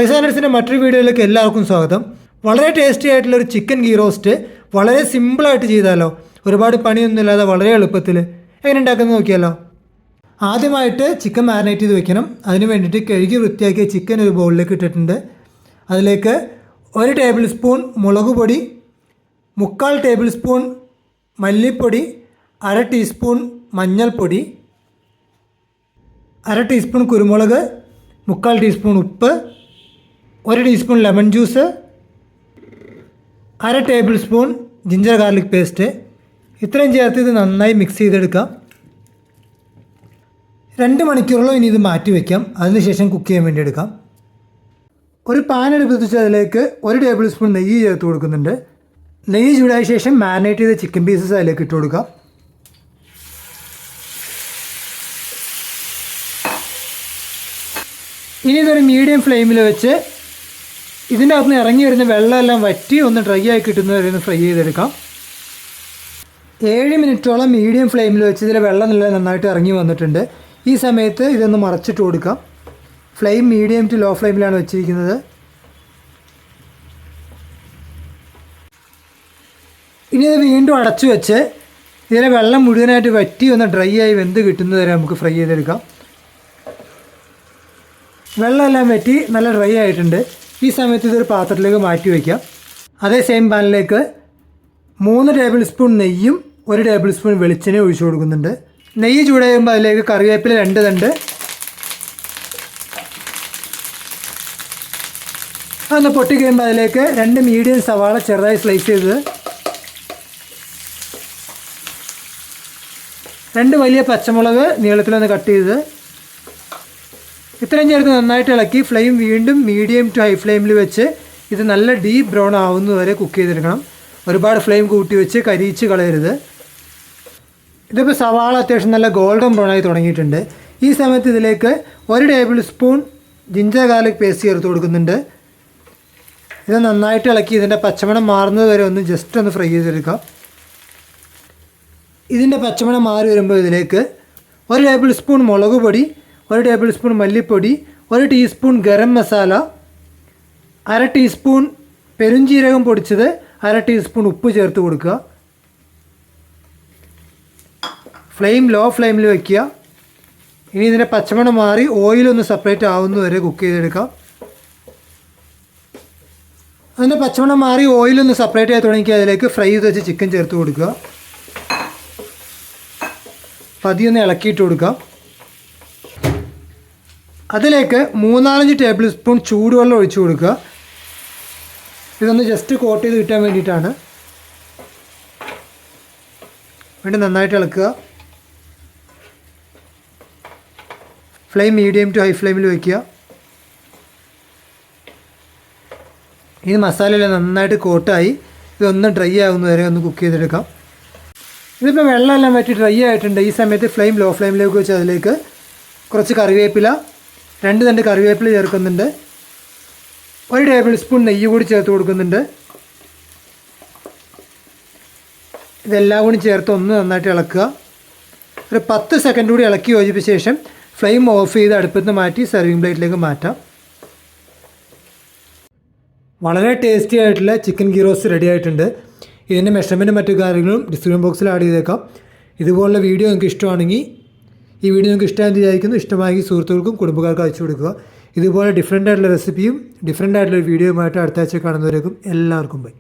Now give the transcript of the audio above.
Hi സാനഡ്സിൻ്റെ മറ്റൊരു വീഡിയോയിലേക്ക് എല്ലാവർക്കും സ്വാഗതം. വളരെ ടേസ്റ്റി ആയിട്ടുള്ളൊരു ചിക്കൻ ഗീ റോസ്റ്റ് വളരെ സിമ്പിളായിട്ട് ചെയ്താലോ, ഒരുപാട് പണിയൊന്നുമില്ലാതെ വളരെ എളുപ്പത്തിൽ എങ്ങനെ ഉണ്ടാക്കുന്നത് നോക്കിയാലോ. ആദ്യമായിട്ട് ചിക്കൻ മാരിനേറ്റ് ചെയ്ത് വെക്കണം. അതിന് വേണ്ടിയിട്ട് കഴുകി വൃത്തിയാക്കിയ ചിക്കൻ ഒരു ബൗളിലേക്ക് ഇട്ടിട്ടുണ്ട്. അതിലേക്ക് 1 ടേബിൾ സ്പൂൺ മുളക് പൊടി, 3/4 ടേബിൾ സ്പൂൺ മല്ലിപ്പൊടി, 1/2 ടീസ്പൂൺ മഞ്ഞൾപ്പൊടി, 1/2 ടീസ്പൂൺ കുരുമുളക്, 3/4 ടീസ്പൂൺ ഉപ്പ്, 1 teaspoon lemon juice, 1/2 table spoon ginger garlic paste. ഇത്രയും ചേർത്ത് ഇത് നന്നായി മിക്സ് ചെയ്തെടുക്കാം. 2 മണിക്കൂറോളം ഇനി ഇത് മാറ്റി വയ്ക്കാം. അതിനുശേഷം കുക്ക് ചെയ്യാൻ വേണ്ടി എടുക്കാം. ഒരു പാൻ എടുത്ത് വെച്ച് അതിലേക്ക് 1 ടേബിൾ സ്പൂൺ നെയ്യ് ചേർത്ത് കൊടുക്കുന്നുണ്ട്. നെയ്യ് ചൂടായ ശേഷം മാരിനേറ്റ് ചെയ്ത ചിക്കൻ പീസസ് അതിലേക്ക് ഇട്ട് കൊടുക്കാം. ഇനി ഇതൊരു മീഡിയം ഫ്ലെയിമിൽ വെച്ച് ഇതിൻ്റെ അകത്ത് നിന്ന് ഇറങ്ങി വരുന്ന വെള്ളമെല്ലാം വറ്റി ഒന്ന് ഡ്രൈ ആയി കിട്ടുന്നവരെ ഒന്ന് ഫ്രൈ ചെയ്തെടുക്കാം. 7 മിനിറ്റോളം മീഡിയം ഫ്ലെയിമിൽ വെച്ച് ഇതിലെ വെള്ളം നല്ല നന്നായിട്ട് ഇറങ്ങി വന്നിട്ടുണ്ട്. ഈ സമയത്ത് ഇതൊന്ന് മറച്ചിട്ട് കൊടുക്കാം. ഫ്ലെയിം മീഡിയം ടു ലോ ഫ്ലെയിമിലാണ് വെച്ചിരിക്കുന്നത്. ഇനി ഇത് വീണ്ടും അടച്ചു വെച്ച് ഇതിലെ വെള്ളം മുഴുവനായിട്ട് വറ്റി ഒന്ന് ഡ്രൈ ആയി വെന്ത് കിട്ടുന്നവരെ നമുക്ക് ഫ്രൈ ചെയ്തെടുക്കാം. വെള്ളമെല്ലാം വറ്റി നല്ല ഡ്രൈ ആയിട്ടുണ്ട്. ഈ സമയത്ത് ഇതൊരു പാത്രത്തിലേക്ക് മാറ്റി വയ്ക്കാം. അതേ സെയിം പാനിലേക്ക് 3 ടേബിൾ സ്പൂൺ നെയ്യും 1 ടേബിൾ സ്പൂൺ വെളിച്ചെണ്ണയും ഒഴിച്ചു കൊടുക്കുന്നുണ്ട്. നെയ്യ് ചൂടാകുമ്പോൾ അതിലേക്ക് കറിവേപ്പില 2 തണ്ട്, അതൊന്ന് പൊട്ടി കഴിയുമ്പോൾ അതിലേക്ക് 2 മീഡിയം സവാള ചെറുതായി സ്ലൈസ് ചെയ്തത്, 2 വലിയ പച്ചമുളക് നീളത്തിലൊന്ന് കട്ട് ചെയ്തത്, ഇത്രയും ചേർത്ത് നന്നായിട്ട് ഇളക്കി ഫ്ലെയിം വീണ്ടും മീഡിയം ടു ഹൈ ഫ്ലെയിമിൽ വെച്ച് ഇത് നല്ല ഡീപ്പ് ബ്രൗൺ ആവുന്നതുവരെ കുക്ക് ചെയ്തെടുക്കണം. ഒരുപാട് ഫ്ലെയിം കൂട്ടി വെച്ച് കരിയിച്ച് കളയരുത്. ഇതിപ്പോൾ സവാള അത്യാവശ്യം നല്ല ഗോൾഡൻ ബ്രൗൺ ആയി തുടങ്ങിയിട്ടുണ്ട്. ഈ സമയത്ത് ഇതിലേക്ക് 1 table spoon ginger garlic paste ചേർത്ത് കൊടുക്കുന്നുണ്ട്. ഇത് നന്നായിട്ട് ഇളക്കി ഇതിൻ്റെ പച്ചമണം മാറുന്നത് വരെ ഒന്ന് ജസ്റ്റ് ഒന്ന് ഫ്രൈ ചെയ്തെടുക്കാം. ഇതിൻ്റെ പച്ചമണം മാറി വരുമ്പോൾ ഇതിലേക്ക് 1 ടേബിൾ സ്പൂൺ മുളക് പൊടി, 1 ടേബിൾ സ്പൂൺ മല്ലിപ്പൊടി, 1 ടീസ്പൂൺ ഗരം മസാല, 1/2 ടീസ്പൂൺ പെരുംജീരകം പൊടിച്ചത്, 1/2 ടീസ്പൂൺ ഉപ്പ് ചേർത്ത് കൊടുക്കുക. ഫ്ലെയിം ലോ ഫ്ലെയിമിൽ വയ്ക്കുക. ഇനി ഇതിൻ്റെ പച്ചമണം മാറി ഓയിലൊന്ന് സെപ്പറേറ്റ് ആവുന്നതുവരെ കുക്ക് ചെയ്തെടുക്കാം. അതിൻ്റെ പച്ചമണം മാറി ഓയിലൊന്ന് സെപ്പറേറ്റ് ആയി തുടങ്ങിയാൽ അതിലേക്ക് ഫ്രൈ ചെയ്ത് വെച്ച് ചിക്കൻ ചേർത്ത് കൊടുക്കുക. പതിയൊന്ന് ഇളക്കിയിട്ട് കൊടുക്കാം. അതിലേക്ക് 3-4 ടേബിൾ സ്പൂൺ ചൂടുവെള്ളം ഒഴിച്ചു കൊടുക്കുക. ഇതൊന്ന് ജസ്റ്റ് കോട്ട് ചെയ്ത് കിട്ടാൻ വേണ്ടിയിട്ടാണ്. വീണ്ടും നന്നായിട്ട് ഇളക്കുക. ഫ്ലെയിം മീഡിയം ടു ഹൈ ഫ്ലെയിമിൽ വയ്ക്കുക. ഇത് മസാലയെല്ലാം നന്നായിട്ട് കോട്ടായി ഇതൊന്ന് ഡ്രൈ ആകുന്നവരെ ഒന്ന് കുക്ക് ചെയ്തെടുക്കാം. ഇതിപ്പോൾ വെള്ളമെല്ലാം വറ്റി ഡ്രൈ ആയിട്ടുണ്ട്. ഈ സമയത്ത് ഫ്ലെയിം ലോ ഫ്ലെയിമിലേക്ക് വെച്ച് അതിലേക്ക് കുറച്ച് കറിവേപ്പില, 2 തണ്ട് കറിവേപ്പില ചേർക്കുന്നുണ്ട്. 1 ടേബിൾ സ്പൂൺ നെയ്യ് കൂടി ചേർത്ത് കൊടുക്കുന്നുണ്ട്. ഇതെല്ലാം കൂടി ചേർത്ത് ഒന്ന് നന്നായിട്ട് ഇളക്കുക. ഒരു 10 സെക്കൻഡ് കൂടി ഇളക്കി യോജിപ്പിച്ച ശേഷം ഫ്ലെയിം ഓഫ് ചെയ്ത് അടുപ്പത്ത് നിന്ന് മാറ്റി സെർവിങ് പ്ലേറ്റിലേക്ക് മാറ്റാം. വളരെ ടേസ്റ്റി ആയിട്ടുള്ള ചിക്കൻ ഗീ റോസ്റ്റ് റെഡി ആയിട്ടുണ്ട്. ഇതിൻ്റെ മെഷർമെൻറ്റും മറ്റു കാര്യങ്ങളും ഡിസ്ക്രിപ്ഷൻ ബോക്സിൽ ആഡ് ചെയ്തേക്കാം. ഇതുപോലുള്ള വീഡിയോ നിങ്ങൾക്ക് ഇഷ്ടമാണെങ്കിൽ ഈ വീഡിയോ നിങ്ങൾക്ക് ഇഷ്ടമായെന്ന് വിചാരിക്കുന്നു. ഇഷ്ടമായി സുഹൃത്തുക്കൾക്കും കുടുംബക്കാർക്കും അയച്ചു കൊടുക്കുക. ഇതുപോലെ ഡിഫറൻ്റ് ആയിട്ടുള്ള റെസിപ്പിയും ഡിഫറൻ്റ് ആയിട്ടുള്ള വീഡിയോയുമായിട്ട് അടുത്ത ആഴ്ച കാണുന്നവരേക്കും എല്ലാവർക്കും ബൈ.